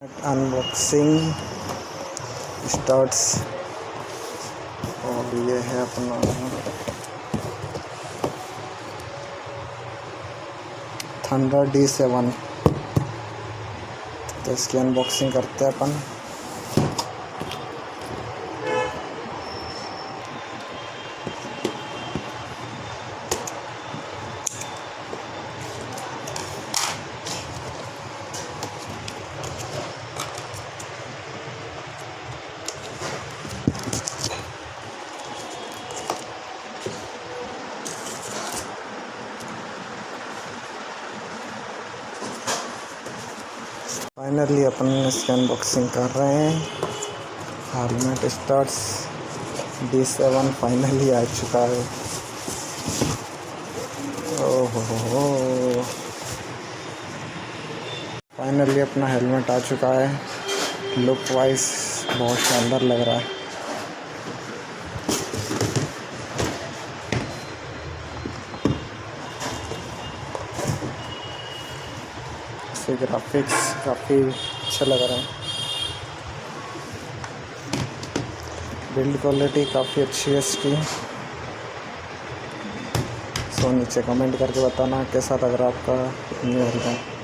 Unboxing starts. और ये है अपना थंडर D7। तो इसकी अनबॉक्सिंग करते हैं अपन। फाइनली अपन इसकी अनबॉक्सिंग कर रहे हैं। हेलमेट स्टार्ट्स D7 फाइनली आ चुका है। ओहो, फाइनली अपना हेलमेट आ चुका है। लुक वाइज बहुत शानदार लग रहा है। इसके ग्राफिक्स काफ़ी अच्छे लग रहे हैं। बिल्ड क्वालिटी काफ़ी अच्छी है इसकी। सो नीचे कमेंट करके बताना कैसा लग रहा है आपका न्यू हेलमेट।